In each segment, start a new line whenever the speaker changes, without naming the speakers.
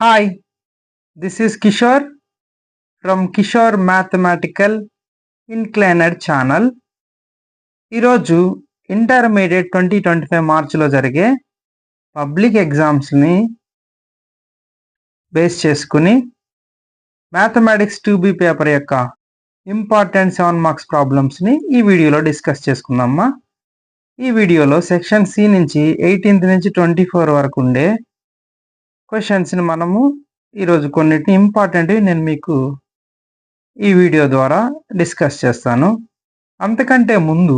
Hi, this is Kishore from Kishore Mathematical Inclined channel. ఈరోజు intermediate 2025 మార్చిలో జరిగే public ఎగ్జామ్స్ని base చేసుకుని మ్యాథమెటిక్స్ 2B పేపర్ యొక్క ఇంపార్టెంట్ 7 మార్క్స్ ప్రాబ్లమ్స్ని ఈ వీడియోలో డిస్కస్ చేసుకుందామా. ఈ వీడియోలో సెక్షన్ సి నుంచి 18th నుంచి 24 వరకు ఉండే క్వశ్చన్స్ని మనము ఈరోజు కొన్నిటిని ఇంపార్టెంట్వి నేను మీకు ఈ వీడియో ద్వారా డిస్కస్ చేస్తాను. అంతకంటే ముందు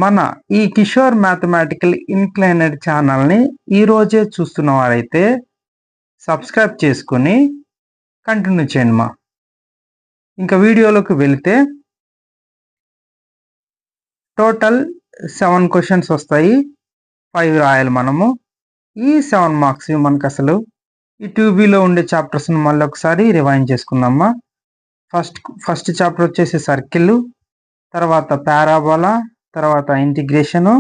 మన ఈ కిషోర్ మ్యాథమెటికల్ ఇన్క్లైనెడ్ ఛానల్ని ఈరోజే చూస్తున్న వారైతే సబ్స్క్రైబ్ చేసుకుని కంటిన్యూ చేయండి మా. ఇంకా వీడియోలోకి వెళితే టోటల్ 7 క్వశ్చన్స్ వస్తాయి, 5 రాయాలి మనము. ఈ 7 మార్క్స్ మనకు అసలు ఈ 2Bలో ఉండే చాప్టర్స్ని మళ్ళీ ఒకసారి రివైండ్ చేసుకుందామా. ఫస్ట్ చాప్టర్ వచ్చేసి సర్కిల్, తర్వాత పారాబోలా, తర్వాత ఇంటిగ్రేషను,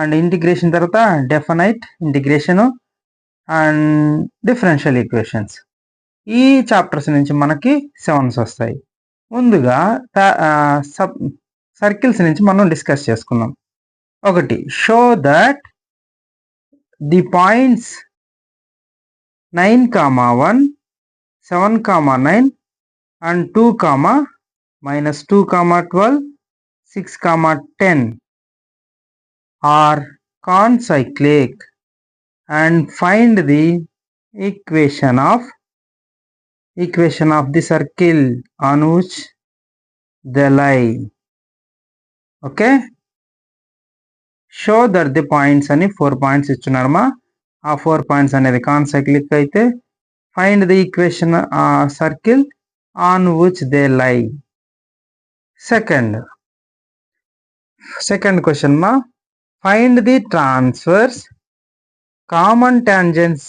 అండ్ ఇంటిగ్రేషన్ తర్వాత definite integration and differential equations. ఈ చాప్టర్స్ నుంచి మనకి 7 వస్తాయి. ముందుగా సర్కిల్స్ నుంచి మనం డిస్కస్ చేసుకుందాం. ఒకటి, show that the points 9, 1, 7, 9 and 2, -2, 12, 6, 10 are concyclic and find the equation of the circle on which they lie. Okay, show that the points అని 4 పాయింట్స్ ఇచ్చున్నారమ్మా. ఆ 4 పాయింట్స్ అనేది కాన్సైక్లిక్ అయితే find the equation circle on which they lie. Second question ma, find the transverse common tangents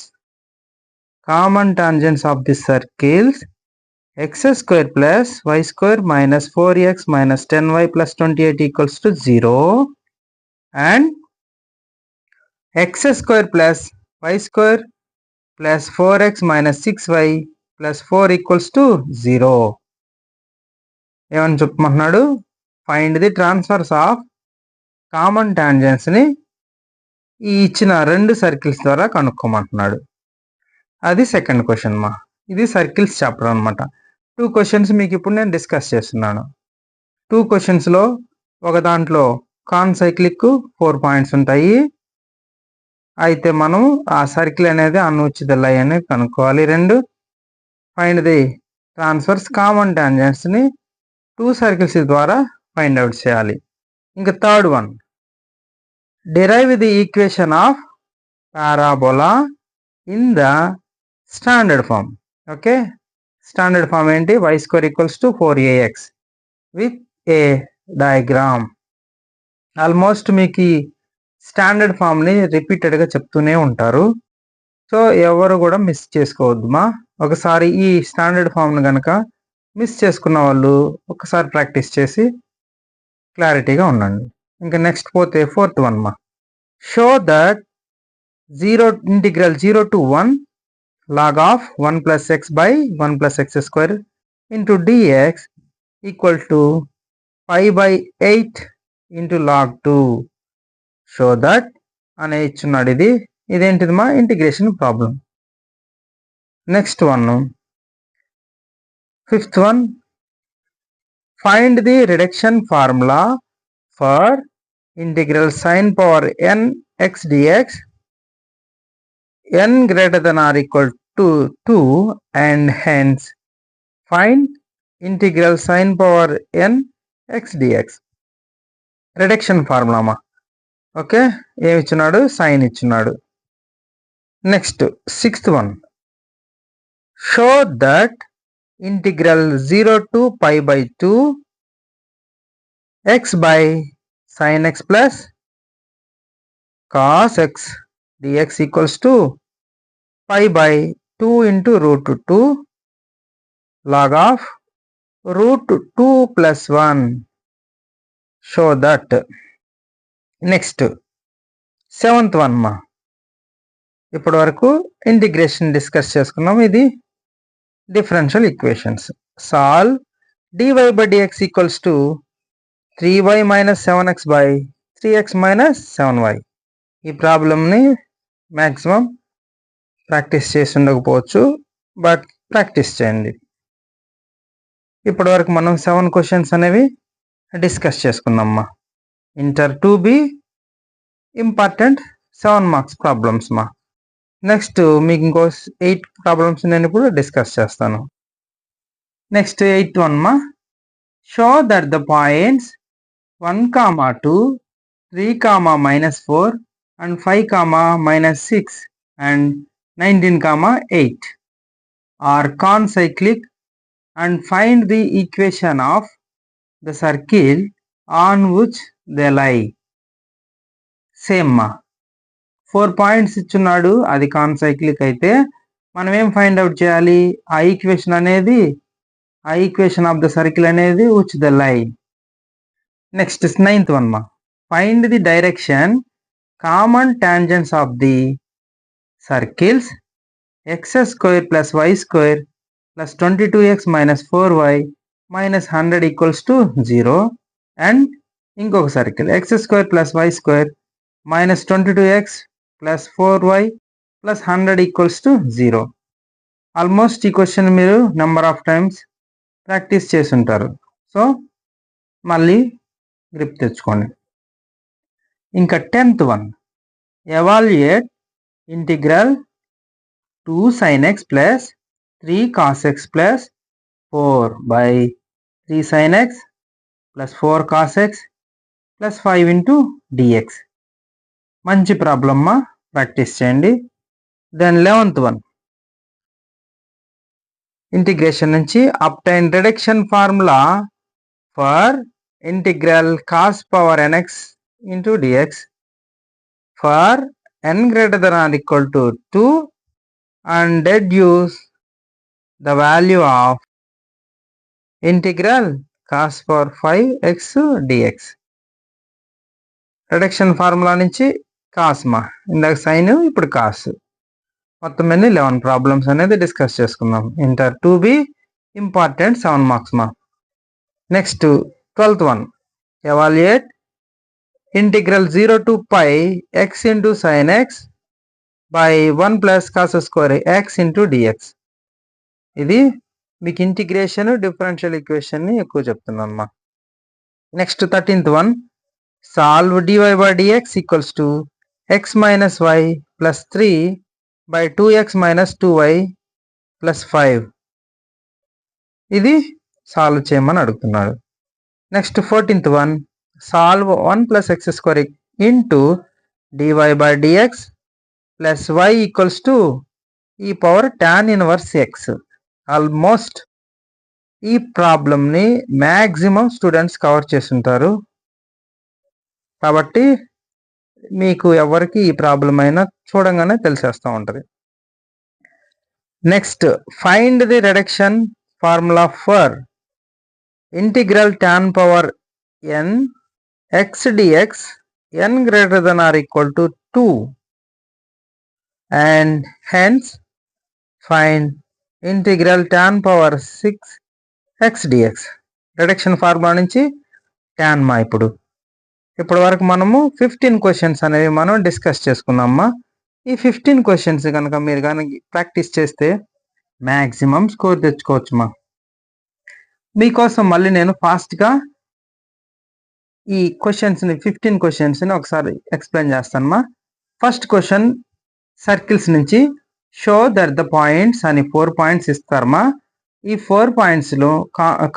of the circles x square plus y square minus 4x minus 10y plus 28 equals to 0 and x square plus y square plus 4x minus 6y plus 4 equals to 0. ఏమని చెప్పమంటున్నాడు? Find the transverse of common టాంజెంట్స్ని ఈ ఇచ్చిన 2 circles ద్వారా కనుక్కోమంటున్నాడు. అది second question మా. ఇది circles chapter అనమాట. 2 క్వశ్చన్స్ మీకు ఇప్పుడు నేను డిస్కస్ చేస్తున్నాను. 2 క్వశ్చన్స్లో ఒక దాంట్లో కాన్సైక్లిక్ 4 పాయింట్స్ ఉంటాయి. అయితే మనం ఆ సర్కిల్ అనేది అనుచిత లై అనేది కనుక్కోవాలి. 2, ఫైండ్ ది ట్రాన్స్ఫర్స్ కామన్ టాంజెంట్స్ని 2 సర్కిల్స్ ద్వారా ఫైండ్ అవుట్ చేయాలి. ఇంకా third one, derive the equation of parabola in the standard form. Okay, standard form ఏంటి? y square equals to 4ax with a diagram. Almost మీకు ఈ స్టాండర్డ్ ఫామ్ని రిపీటెడ్గా చెప్తూనే ఉంటారు, సో ఎవరు కూడా మిస్ చేసుకోవద్దు మా. ఒకసారి ఈ స్టాండర్డ్ ఫామ్ను కనుక మిస్ చేసుకున్న వాళ్ళు ఒకసారి ప్రాక్టీస్ చేసి క్లారిటీగా ఉండండి. ఇంకా నెక్స్ట్ పోతే ఫోర్త్ వన్ మా, show that integral 0 to 1 log of 1 plus x by 1 plus x square into dx equal to pi by 8 into log 2. Show that అనే ఇచ్చున్నాడు. ఇదేంటిది మా? Integration problem. Next one, fifth one, find the reduction formula for integral sin power n x dx n greater than or equal to 2 and hence find integral sin power n x dx. Reduction formula మా. Okay, ఏమి ఇచ్చున్నాడు? Sine ఇచ్చున్నాడు. Next sixth one, show that integral 0 to pi by 2 x by sin x plus cos x dx equals to pi by 2 into root 2 log of root 2 plus 1. Show that. Next, seventh one ma, ఇప్పటి వరకు integration discuss చేసుకున్నాం. ఇది differential equations. Solve dy by dx equals to 3y minus 7x by 3x minus 7y. ఈ ప్రాబ్లమ్ని maximum practice చేసి ఉండకపోవచ్చు, but practice చేయండి. ఇప్పటి వరకు మనం 7 క్వశ్చన్స్ అనేవి డిస్కస్ చేసుకుందామ్మా. Inter 2B important 7 marks problems మా. నెక్స్ట్ మీకు ఇంకో 8 ప్రాబ్లమ్స్ నేను ఇప్పుడు డిస్కస్ చేస్తాను. నెక్స్ట్ 8th one మా. Show that the points 1, 2, 3, -4 and 5, -6 and 19, 8 are concyclic and find the equation of the circle on which they lie. Same మా. 4 points ఇచ్చున్నాడు, అది concyclic అయితే మనం ఏం ఫైండ్ అవుట్ చేయాలి? ఆ ఈక్వేషన్ ఆఫ్ ద సర్కిల్ అనేది which they lie. Next 9th one మా. Find the direction common tangents of the circles x² + y² + 22x - 4y - 100 = 0 and ఇంకొక circle x² + y² - 22x + 4y + 100 = 0. Almost ఈ question మీరు number of times practice చేసి ఉంటారు. So మళ్ళీ grip తెచ్చుకోండి. ఇంకా 10th one. Evaluate integral 2 sin x plus 3 cos x plus 4 by 3 sin x plus 4 cos x plus 5 into dx. మంచి problem మా, practice చేయండి. Then 11th one. ఇంటిగ్రేషన్ నుంచి obtain reduction formula for integral cos power nx into dx for n greater than or equal to 2 and deduce the value of integral cos power 5x dx. Reduction formula నుంచి cos మా, ఇందాక sign ఇప్పుడు cos. మొత్తం మీద 11 problems అనేది discuss చేసుకుందాం. Inter 2B important 7 marks మా. Next 12th one. Evaluate integral 0 to pi x into sin x by 1 plus cos² x into dx. ఇది మీకు ఇంటిగ్రేషన్ డిఫరెన్షియల్ ఈక్వేషన్ని ఎక్కువ చెప్తున్నాను మా. Next 13th one. Solve dy by dx equals to x - y plus 3 by 2x - 2y plus 5. ఇది solve చేయమని అడుగుతున్నాడు. Next 14th one. Solve 1 plus x² into dy by dx plus y equals to e power tan inverse x. Almost ఈ ప్రాబ్లమ్ని maximum students cover చేస్తుంటారు, కాబట్టి మీకు ఎవరికి ఈ ప్రాబ్లం అయినా చూడంగానే తెలిసేస్తూ ఉంటుంది. Next find the reduction formula for integral tan power n x dx n greater than or equal to 2 and hence find integral tan power 6 x dx. Reduction formula నుంచి tan మా. ఇప్పటి వరకు మనము 15 క్వశ్చన్స్ అనేవి మనం డిస్కస్ చేసుకున్నామా. ఈ 15 questions కనుక మీరు కనుక ప్రాక్టీస్ చేస్తే మ్యాక్సిమం స్కోర్ తెచ్చుకోవచ్చు మా. మీకోసం మళ్ళీ నేను ఫాస్ట్గా ఈ క్వశ్చన్స్ని 15 క్వశ్చన్స్ని ఒకసారి ఎక్స్ప్లెయిన్ చేస్తాను మా. ఫస్ట్ క్వశ్చన్ సర్కిల్స్ నుంచి షో దట్ ద పాయింట్స్ అని 4 పాయింట్స్ ఇస్తారమ్మా. ఈ 4 పాయింట్స్లో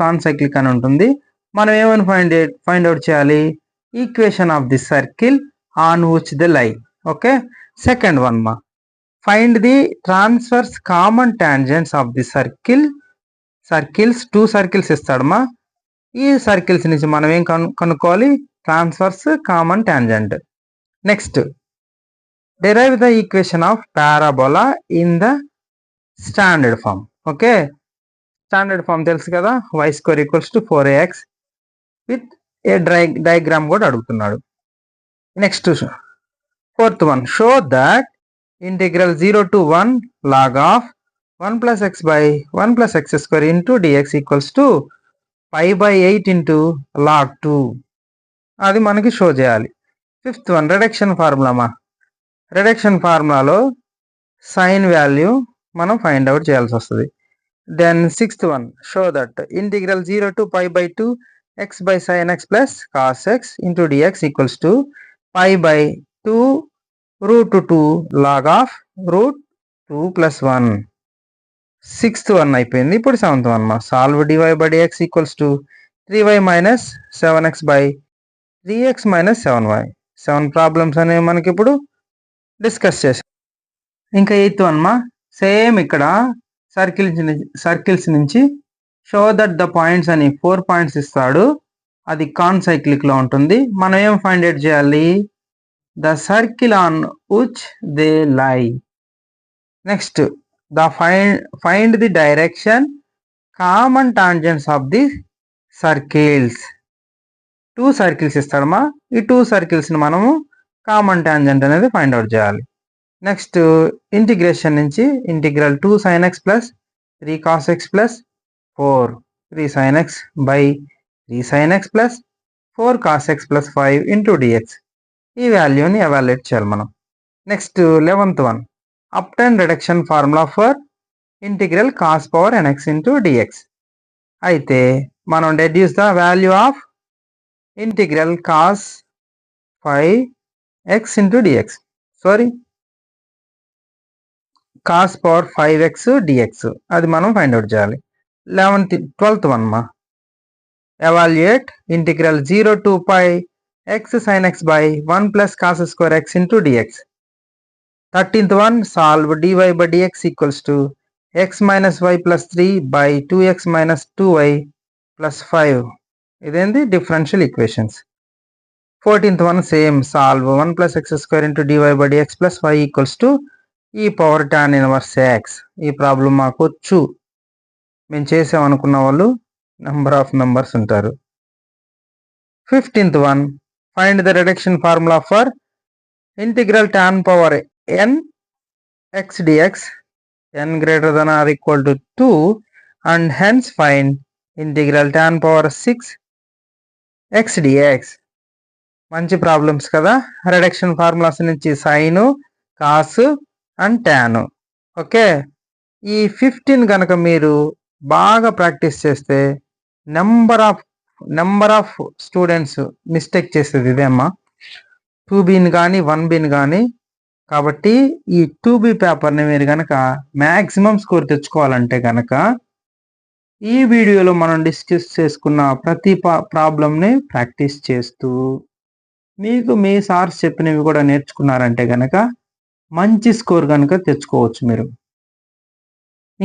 కాన్సైక్లిక్ అని ఉంటుంది. మనం ఏమని ఫైండ్ అవుట్ చేయాలి? Equation of the circle on which the lie. Okay. Second one మా, find the transverse common tangents of the circles 2 circles ఇస్తాడమ్మా. ఈ సర్కిల్స్ నుంచి మనం ఏం కనుక్కోవాలి? Transverse common tangent. Next derive the equation of parabola in the standard form. Okay, standard form తెలుసు కదా, y² = 4ax with a diagram కూడా అడుగుతున్నాడు. Next 4th one. Show that integral 0 to 1 log of 1 plus x by 1 plus x square into dx equals to pi by 8 into log 2. అది మనకి show చేయాలి. Fifth one reduction formula మా. Reduction ఫార్ములాలో sine value మనం find out చేయాల్సి వస్తుంది. Then sixth one show that integral 0 to pi by 2 x by sin x plus cos x into dx equals to pi by 2 root 2 log of root 2 plus 1. Sixth one అయిపోయింది. ఇప్పుడు seventh one మా. Solve dy by dx equals to 3y minus 7x by 3x minus 7y. 7 problems అనేవి మనకి ఇప్పుడు discuss చేసాం. ఇంకా eighth one మా. Same ఇక్కడ సర్కిల్స్ నుంచి షో దట్ ద పాయింట్స్ అని 4 పాయింట్స్ ఇస్తాడు. అది కాన్సైక్లిక్ లో ఉంటుంది. మనం ఏం ఫైండ్ అవుట్ చేయాలి? The circle on which they lie. Next find the direction common tangents of the circles. 2 circles ఇస్తాడమ్మా. ఈ 2 సర్కిల్స్ని మనము కామన్ టాంజెంట్ అనేది ఫైండ్ అవుట్ చేయాలి. నెక్స్ట్ ఇంటిగ్రేషన్ నుంచి integral 2 sin x plus 3 cos x plus 4 3 sin x by 3 sin x plus 4 cos x plus 5 into dx. ఈ వాల్యూని evaluate చేయాలి మనం. Next 11th one obtain reduction formula for integral cos power nx into DX. అయితే మనం deduce the value of integral cos 5x into DX. Sorry, cos power 5x DX అది మనం find out చేయాలి. 12th one మా. Evaluate integral 0 to pi x sin x by 1 plus cos square x into dx. 13th one solve dy by dx equals to x minus y plus 3 by 2x minus 2y plus 5. ఇదేంది? Differential equations. 14th one same solve 1 plus x square into dy by dx plus y equals to ఈ power tan inverse x. ఈ problem మాకు వచ్చు. మేము చేసామనుకున్న వాళ్ళు number of members ఉంటారు. 15th one find the reduction formula for integral tan power n x dx n greater than or equal to 2 and hence find integral tan power 6 x dx. మంచి problems కదా. Reduction formulas నుంచి sine, cos and tan. Okay, ఈ 15 కనుక మీరు బాగా practice చేస్తే number of students mistake చేసేది ఇదే అమ్మా. 2Bని కానీ 1Bని కానీ. కాబట్టి ఈ 2B పేపర్ని మీరు కనుక మ్యాక్సిమం స్కోర్ తెచ్చుకోవాలంటే కనుక ఈ వీడియోలో మనం డిస్కస్ చేసుకున్న ప్రతి ప్రాబ్లంని ప్రాక్టీస్ చేస్తూ మీకు మీ సార్స్ చెప్పినవి కూడా నేర్చుకున్నారంటే కనుక మంచి స్కోర్ కనుక తెచ్చుకోవచ్చు మీరు.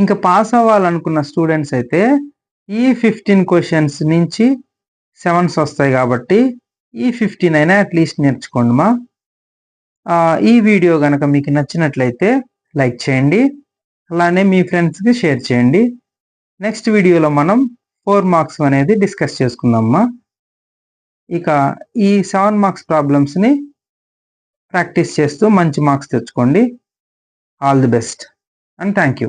ఇంకా పాస్ అవ్వాలనుకున్న స్టూడెంట్స్ అయితే ఈ 15 క్వశ్చన్స్ నుంచి 7s వస్తాయి కాబట్టి ఈ 15 అయినా అట్లీస్ట్ నేర్చుకోండి మా. ఈ వీడియో కనుక మీకు నచ్చినట్లయితే లైక్ చేయండి, అలానే మీ ఫ్రెండ్స్కి షేర్ చేయండి. నెక్స్ట్ వీడియోలో మనం 4 మార్క్స్ అనేది డిస్కస్ చేసుకుందామా. ఇక ఈ 7 మార్క్స్ ప్రాబ్లమ్స్ని ప్రాక్టీస్ చేస్తూ మంచి మార్క్స్ తెచ్చుకోండి. All the best and thank you.